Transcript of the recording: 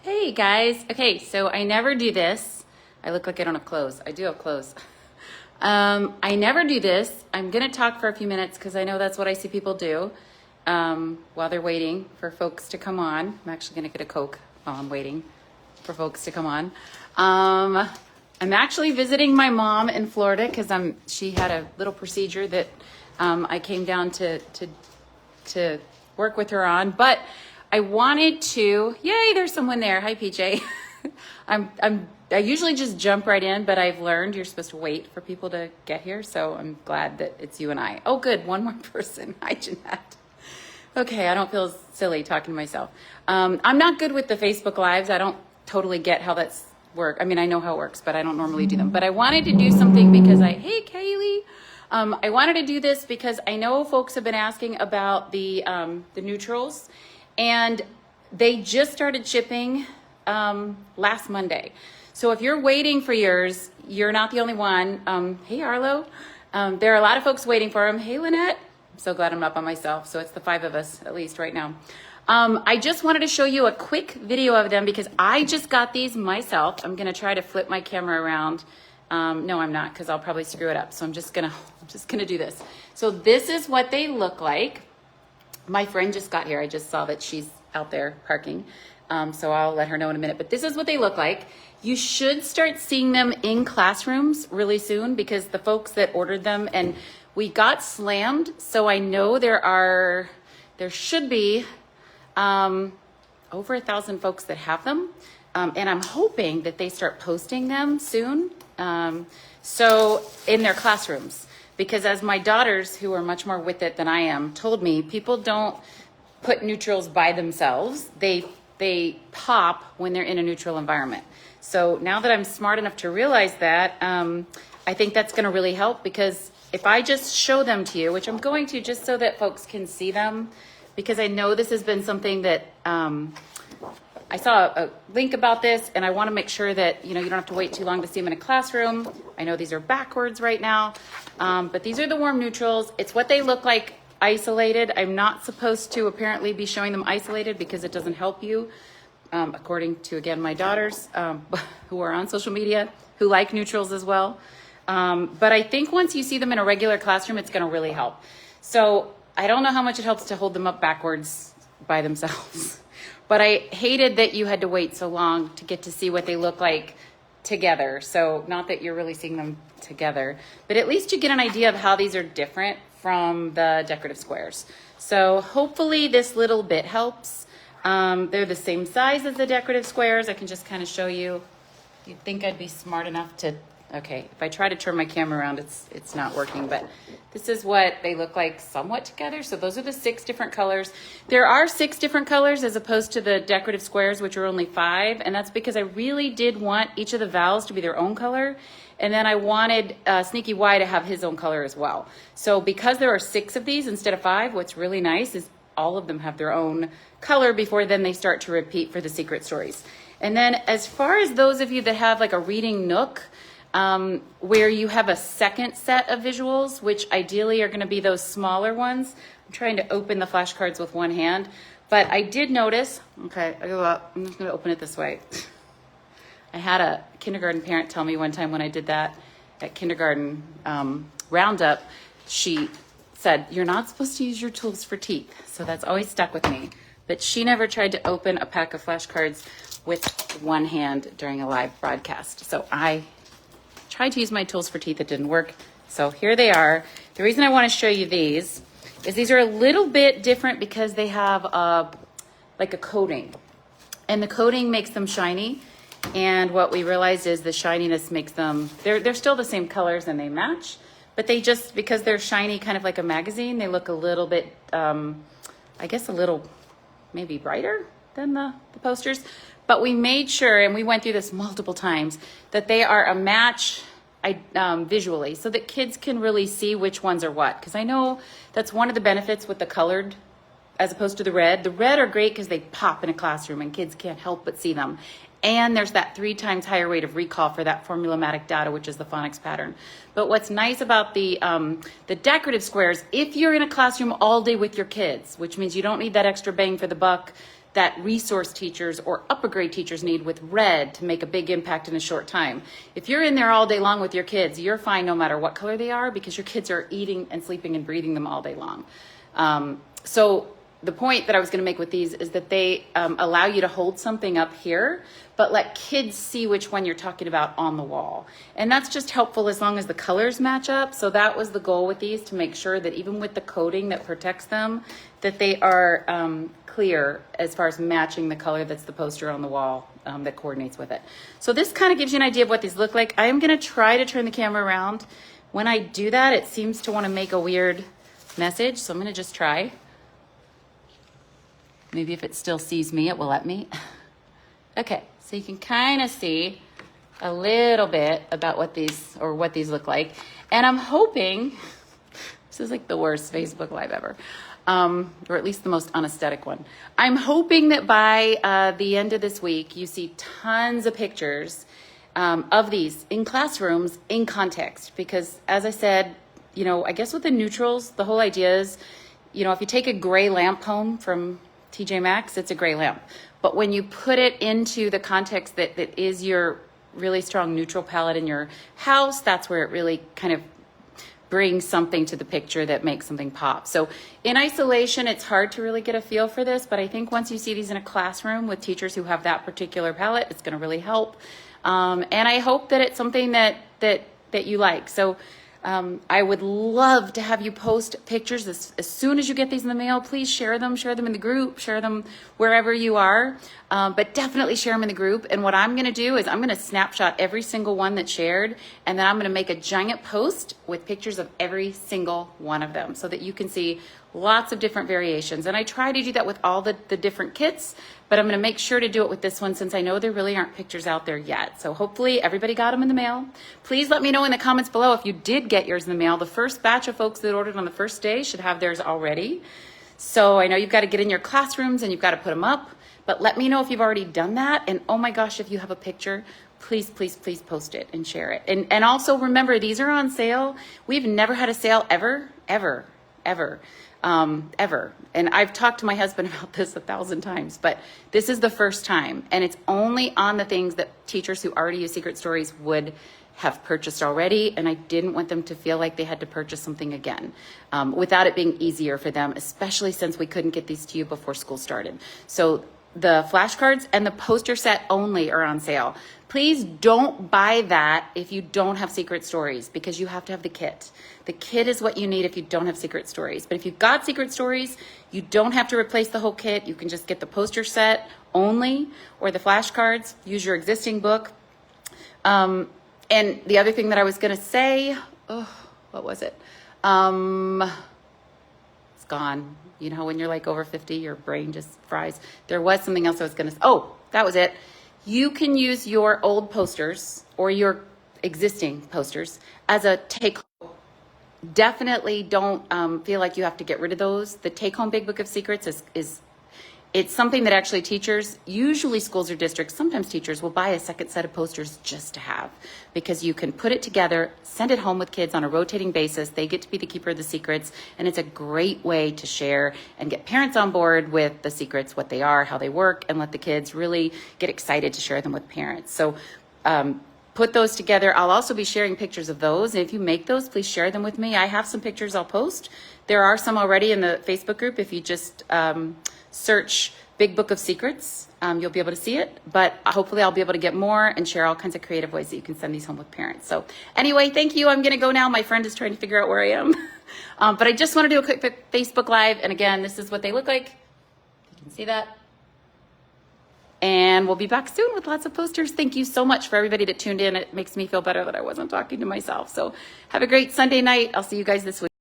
Hey guys. Okay, so I never do this. I look like I don't have clothes. I do have clothes. I never do this. I'm gonna talk for a few minutes because I know that's what I see people do while they're waiting for folks to come on. I'm actually gonna get a Coke while I'm waiting for folks to come on. I'm actually visiting my mom in Florida because she had a little procedure that I came down to work with her on, but I wanted to, yay, there's someone there. Hi, PJ. I usually just jump right in, but I've learned you're supposed to wait for people to get here. So I'm glad that it's you and I. Oh, good. One more person. Hi, Jeanette. Okay. I don't feel silly talking to myself. I'm not good with the Facebook Lives. I don't totally get how that's work. I mean, I know how it works, but I don't normally do them. But I wanted to do something because hey, Kaylee. I wanted to do this because I know folks have been asking about the neutrals. And they just started shipping last Monday. So if you're waiting for yours, you're not the only one. Hey, Arlo. There are a lot of folks waiting for them. Hey, Lynette. I'm so glad I'm not by myself. So it's the 5 of us, at least right now. I just wanted to show you a quick video of them because I just got these myself. I'm going to try to flip my camera around. No, I'm not because I'll probably screw it up. So I'm just gonna do this. So this is what they look like. My friend just got here. I just saw that she's out there parking. So I'll let her know in a minute. But this is what they look like. You should start seeing them in classrooms really soon because the folks that ordered them, and we got slammed. So I know there should be over 1,000 folks that have them. And I'm hoping that they start posting them soon. So in their classrooms. Because as my daughters, who are much more with it than I am, told me, people don't put neutrals by themselves. They pop when they're in a neutral environment. So now that I'm smart enough to realize that, I think that's going to really help because if I just show them to you, which I'm going to just so that folks can see them, because I know this has been something that I saw a link about this, and I want to make sure that you don't have to wait too long to see them in a classroom. I know these are backwards right now, but these are the warm neutrals. It's what they look like isolated. I'm not supposed to apparently be showing them isolated because it doesn't help you, according to, again, my daughters who are on social media, who like neutrals as well. But I think once you see them in a regular classroom, it's going to really help. So I don't know how much it helps to hold them up backwards by themselves. But I hated that you had to wait so long to get to see what they look like together. So not that you're really seeing them together, but at least you get an idea of how these are different from the decorative squares. So hopefully this little bit helps. They're the same size as the decorative squares. I can just kind of show you. You'd think I'd be smart enough to, okay, if I try to turn my camera around, it's not working, but this is what they look like somewhat together. So those are the 6 different colors. There are 6 different colors as opposed to the decorative squares, which are only 5. And that's because I really did want each of the vowels to be their own color. And then I wanted Sneaky Y to have his own color as well. So because there are 6 of these instead of 5, what's really nice is all of them have their own color before then they start to repeat for the secret stories. And then as far as those of you that have like a reading nook, where you have a second set of visuals, which ideally are going to be those smaller ones. I'm trying to open the flashcards with one hand, but I did notice, okay, I'm just going to open it this way. I had a kindergarten parent tell me one time when I did that at kindergarten roundup, she said, you're not supposed to use your tools for teeth. So that's always stuck with me. But she never tried to open a pack of flashcards with one hand during a live broadcast. So I tried to use my tools for teeth. It didn't work. So here they are. The reason I want to show you these is these are a little bit different because they have like a coating. And the coating makes them shiny. And what we realized is the shininess makes them, they're still the same colors and they match. But they just, because they're shiny kind of like a magazine, they look a little bit, I guess a little maybe brighter than the posters. But we made sure, and we went through this multiple times, that they are a match visually so that kids can really see which ones are what. Because I know that's one of the benefits with the colored as opposed to the red. The red are great because they pop in a classroom and kids can't help but see them. And there's that 3 times higher rate of recall for that formulamatic data, which is the phonics pattern. But what's nice about the decorative squares, if you're in a classroom all day with your kids, which means you don't need that extra bang for the buck that resource teachers or upper grade teachers need with red to make a big impact in a short time. If you're in there all day long with your kids, you're fine no matter what color they are because your kids are eating and sleeping and breathing them all day long. So the point that I was going to make with these is that they allow you to hold something up here, but let kids see which one you're talking about on the wall. And that's just helpful as long as the colors match up. So that was the goal with these, to make sure that even with the coating that protects them, that they are clear as far as matching the color that's the poster on the wall that coordinates with it. So this kind of gives you an idea of what these look like. I am going to try to turn the camera around. When I do that, it seems to want to make a weird message. So I'm going to just try. Maybe if it still sees me, it will let me. Okay, so you can kind of see a little bit about what these look like. And I'm hoping, this is like the worst Facebook Live ever, or at least the most unaesthetic one. I'm hoping that by the end of this week, you see tons of pictures of these in classrooms in context. Because as I said, you know, I guess with the neutrals, the whole idea is, you know, if you take a gray lamp home from TJ Maxx, it's a gray lamp. But when you put it into the context that is your really strong neutral palette in your house, that's where it really kind of brings something to the picture that makes something pop. So in isolation, it's hard to really get a feel for this, but I think once you see these in a classroom with teachers who have that particular palette, it's going to really help. And I hope that it's something that you like. So I would love to have you post pictures as soon as you get these in the mail. Please share them in the group, share them wherever you are, but definitely share them in the group. And what I'm going to do is I'm going to snapshot every single one that's shared, and then I'm going to make a giant post with pictures of every single one of them so that you can see lots of different variations. And I try to do that with all the different kits, but I'm going to make sure to do it with this one since I know there really aren't pictures out there yet. So hopefully everybody got them in the mail. Please let me know in the comments below if you did get yours in the mail. The first batch of folks that ordered on the first day should have theirs already. So I know you've got to get in your classrooms and you've got to put them up, but let me know if you've already done that. And oh my gosh, if you have a picture, please, please, please post it and share it. And also remember, these are on sale. We've never had a sale ever. And I've talked to my husband about this 1,000 times, but this is the first time, and it's only on the things that teachers who already use Secret Stories would have purchased already, and I didn't want them to feel like they had to purchase something again without it being easier for them, especially since we couldn't get these to you before school started. So the flashcards and the poster set only are on sale. Please don't buy that if you don't have Secret Stories, because you have to have the kit. The kit is what you need if you don't have Secret Stories. But if you've got Secret Stories, you don't have to replace the whole kit. You can just get the poster set only or the flashcards. Use your existing book. And the other thing that I was going to say, what was it? It's gone. You know, when you're like over 50, your brain just fries. There was something else I was going to say. Oh, that was it. You can use your old posters or your existing posters as a take-home. Definitely don't feel like you have to get rid of those. The take-home Big Book of Secrets is it's something that actually teachers, usually schools or districts, sometimes teachers will buy a second set of posters just to have, because you can put it together, send it home with kids on a rotating basis. They get to be the keeper of the secrets, and it's a great way to share and get parents on board with the secrets, what they are, how they work, and let the kids really get excited to share them with parents. So put those together. I'll also be sharing pictures of those. And if you make those, please share them with me. I have some pictures I'll post. There are some already in the Facebook group. If you just search Big Book of Secrets, you'll be able to see it. But hopefully I'll be able to get more and share all kinds of creative ways that you can send these home with parents. So anyway, thank you. I'm going to go now. My friend is trying to figure out where I am. But I just want to do a quick Facebook Live. And again, this is what they look like. You can see that. And we'll be back soon with lots of posters. Thank you so much for everybody that tuned in. It makes me feel better that I wasn't talking to myself. So have a great Sunday night. I'll see you guys this week.